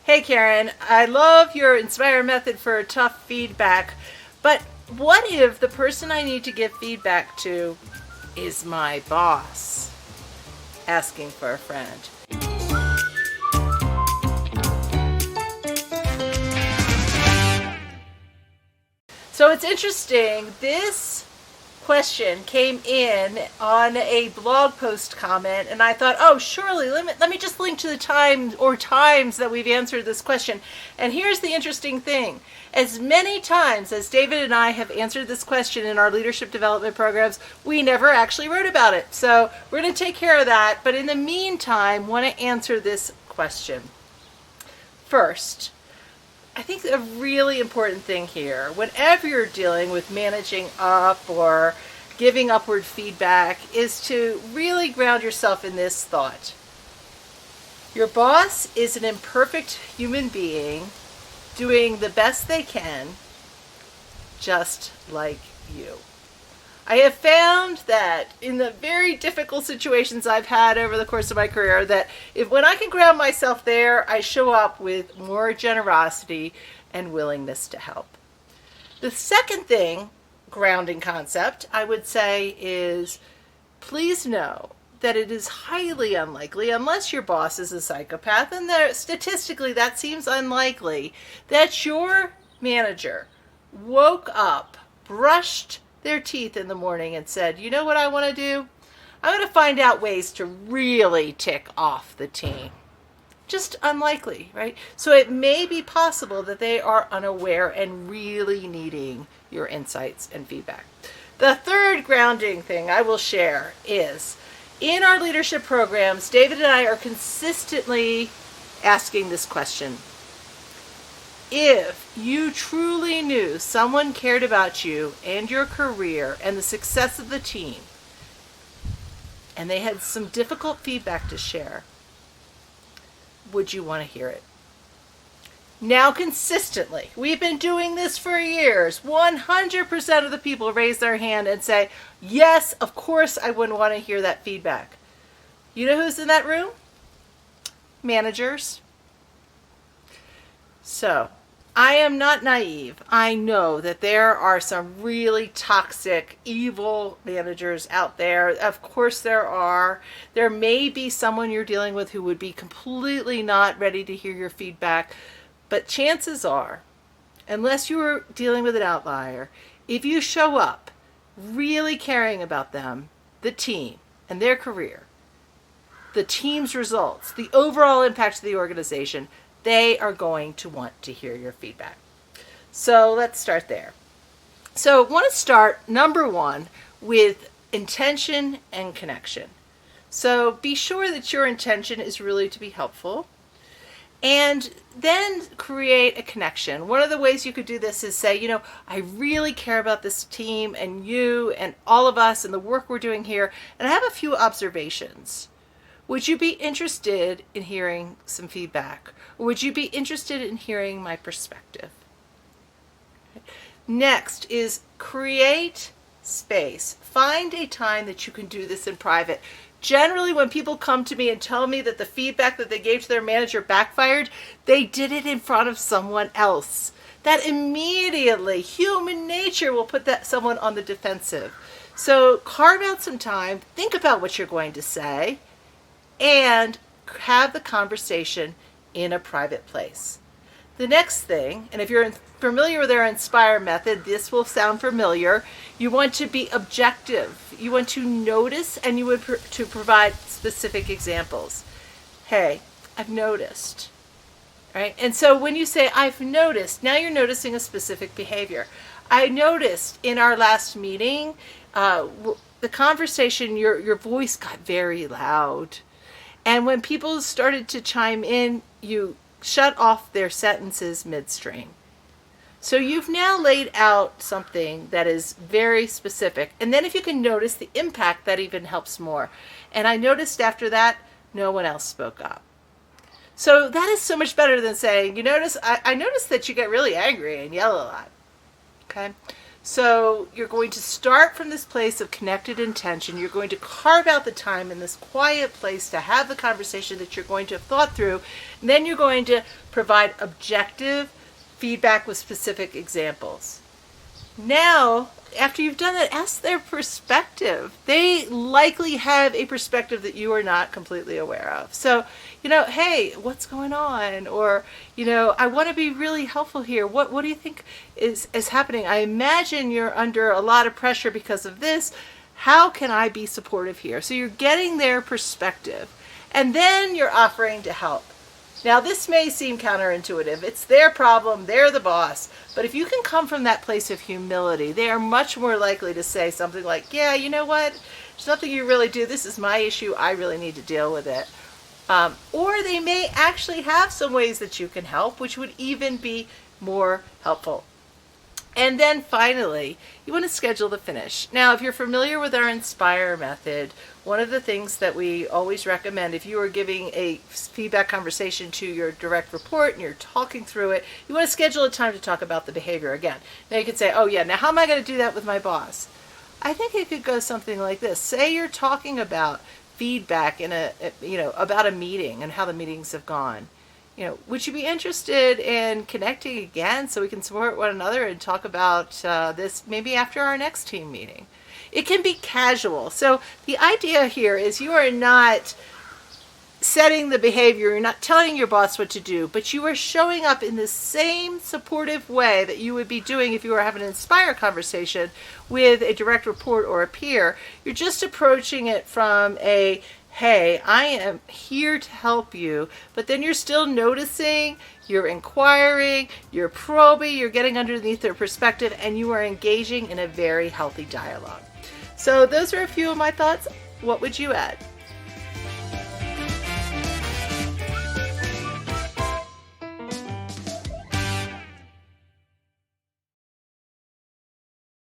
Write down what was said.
Hey Karin, I love your Inspire method for tough feedback, but what if the person I need to give feedback to is my boss asking for a friend? So it's interesting, this question came in on a blog post comment, and I thought, oh, surely let me just link to the times that we've answered this question. And here's the interesting thing. As many times as David and I have answered this question in our leadership development programs, we never actually wrote about it. So we're going to take care of that. But in the meantime, want to answer this question. First, I think a really important thing here, whenever you're dealing with managing up or giving upward feedback, is to really ground yourself in this thought. Your boss is an imperfect human being doing the best they can, just like you. I have found that in the very difficult situations I've had over the course of my career, that when I can ground myself there, I show up with more generosity and willingness to help. The second thing, grounding concept, I would say is, please know that it is highly unlikely, unless your boss is a psychopath, and statistically that seems unlikely, that your manager woke up, brushed their teeth in the morning and said, you know what I want to do? I'm going to find out ways to really tick off the team. Just unlikely, right? So it may be possible that they are unaware and really needing your insights and feedback. The third grounding thing I will share is, in our leadership programs, David and I are consistently asking this question. If you truly knew someone cared about you and your career and the success of the team, and they had some difficult feedback to share, would you want to hear it? Now, consistently, we've been doing this for years. 100% of the people raise their hand and say, yes, of course I wouldn't want to hear that feedback. You know who's in that room? Managers. So, I am not naive. I know that there are some really toxic, evil managers out there. Of course there are. There may be someone you're dealing with who would be completely not ready to hear your feedback. But chances are, unless you're dealing with an outlier, if you show up really caring about them, the team, and their career, the team's results, the overall impact of the organization, they are going to want to hear your feedback. So let's start there. So I want to start, number one, with intention and connection. So be sure that your intention is really to be helpful, and then create a connection. One of the ways you could do this is say, you know, I really care about this team and you and all of us and the work we're doing here, and I have a few observations. Would you be interested in hearing some feedback? Or would you be interested in hearing my perspective? Next is create space. Find a time that you can do this in private. Generally, when people come to me and tell me that the feedback that they gave to their manager backfired, they did it in front of someone else. That immediately, human nature will put that someone on the defensive. So carve out some time, think about what you're going to say, and have the conversation in a private place. The next thing, and if you're familiar with our Inspire method, this will sound familiar. You want to be objective. You want to notice, and you want to provide specific examples. Hey, I've noticed. Right? And so when you say, I've noticed, now you're noticing a specific behavior. I noticed in our last meeting, the conversation, your voice got very loud. And when people started to chime in, you shut off their sentences midstream. So you've now laid out something that is very specific. And then if you can notice the impact, that even helps more. And I noticed after that, no one else spoke up. So that is so much better than saying, I noticed that you get really angry and yell a lot. Okay? So you're going to start from this place of connected intention. You're going to carve out the time in this quiet place to have the conversation that you're going to have thought through. And then you're going to provide objective feedback with specific examples. Now, after you've done that, ask their perspective. They likely have a perspective that you are not completely aware of. So, hey, what's going on? Or, I want to be really helpful here. What do you think is happening? I imagine you're under a lot of pressure because of this. How can I be supportive here? So you're getting their perspective. And then you're offering to help. Now, this may seem counterintuitive. It's their problem. They're the boss. But if you can come from that place of humility, they are much more likely to say something like, yeah, you know what? There's nothing you really do. This is my issue. I really need to deal with it. Or they may actually have some ways that you can help, which would even be more helpful. And then finally, you want to schedule the finish. Now, if you're familiar with our Inspire method, one of the things that we always recommend, if you are giving a feedback conversation to your direct report and you're talking through it, you want to schedule a time to talk about the behavior again. Now you could say, oh yeah, now how am I going to do that with my boss? I think it could go something like this. Say you're talking about feedback in about a meeting and how the meetings have gone. Would you be interested in connecting again so we can support one another and talk about this maybe after our next team meeting? It can be casual. So the idea here is you are not setting the behavior, you're not telling your boss what to do, but you are showing up in the same supportive way that you would be doing if you were having an Inspire conversation with a direct report or a peer. You're just approaching it from a, hey, I am here to help you, but then you're still noticing, you're inquiring, you're probing, you're getting underneath their perspective, and you are engaging in a very healthy dialogue. So those are a few of my thoughts. What would you add?